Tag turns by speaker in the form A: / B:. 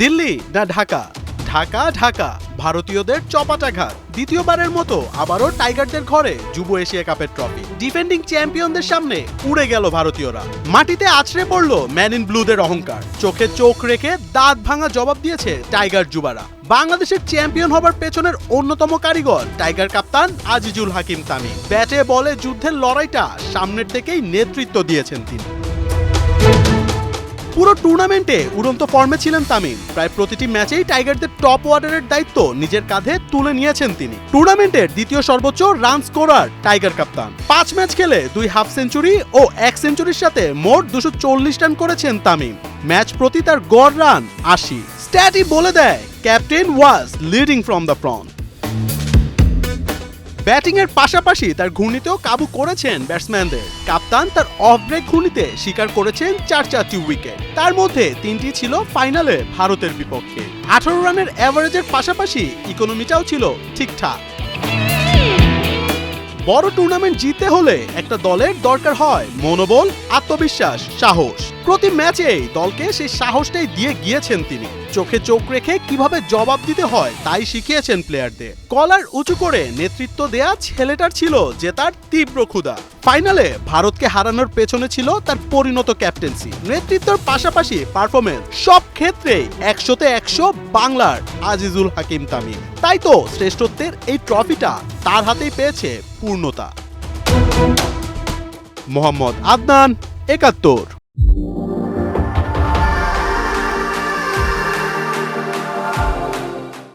A: দিল্লি না ঢাকা? ঢাকা ঢাকা ভারতীয়দের চপাটাঘাত। দ্বিতীয়বারের মতো আবারও টাইগারদের ঘরে যুব এশিয়া কাপের ট্রফি। ডিফেন্ডিং চ্যাম্পিয়নদের সামনে উড়ে গেল ভারতীয়রা। মাটিতে আছড়ে পড়ল ম্যান ইন ব্লুদের অহংকার। চোখে চোখ রেখে দাঁত ভাঙা জবাব দিয়েছে টাইগার যুবারা। বাংলাদেশের চ্যাম্পিয়ন হবার পেছনের অন্যতম কারিগর টাইগার কাপ্তান আজিজুল হাকিম তামিম। ব্যাটে বলে যুদ্ধের লড়াইটা সামনের থেকেই নেতৃত্ব দিয়েছেন তিনি। পুরো টুর্নামেন্টে উড়ন্ত ফর্মে ছিলেন তামিম। প্রায় প্রতিটি ম্যাচেই টাইগারদের টপ অর্ডারের দায়িত্ব নিজের কাঁধে তুলে নিয়েছেন তিনি। টুর্নামেন্টের দ্বিতীয় সর্বোচ্চ রান স্কোরার টাইগার কাপ্তান। 5 ম্যাচ খেলে 2 হাফ সেঞ্চুরি ও 1 সেঞ্চুরির সাথে মোট 240 রান করেছেন তামিম। ম্যাচ প্রতি তার গড় রান 80। স্ট্যাটই বলে দেয় captain was leading from the front. Batting এর পাশাপাশি তার ঘূর্ণিতেও কাবু করেছেন ব্যাটসম্যানদের। কাপ্তান তার অফ ব্রেক ঘূর্ণিতে শিকার করেছেন 4 উইকেট। তার মধ্যে 3টি ছিল ফাইনালে ভারতের বিপক্ষে। 18 রানের অ্যাভারেজের পাশাপাশি ইকোনমিটাও ছিল ঠিকঠাক। বড় টুর্নামেন্ট জিততে হলে একটা দলের দরকার হয় মনোবল, আত্মবিশ্বাস, সাহস। প্রতি ম্যাচেই দলকে সেই সাহসটাই দিয়ে গিয়েছেন তিনি। চোখে চোখ রেখে কিভাবে জবাব দিতে হয় তাই শিখিয়েছেন প্লেয়ারদের। কলার উঁচু করে নেতৃত্ব দেয়া ছেলেটার ছিল জেতার তীব্র ক্ষুধা। ফাইনালে ভারতকে হারানোর পেছনে ছিল তার পরিণত ক্যাপ্টেন্সি, নেতৃত্বের পাশাপাশি পারফরমেন্স। সব ক্ষেত্রেই 100তে 100 বাংলার আজিজুল হাকিম তামিম। তাই তো শ্রেষ্ঠত্বের এই ট্রফিটা তার হাতেই পেয়েছে পূর্ণতা। মোহাম্মদ আদনান, 71।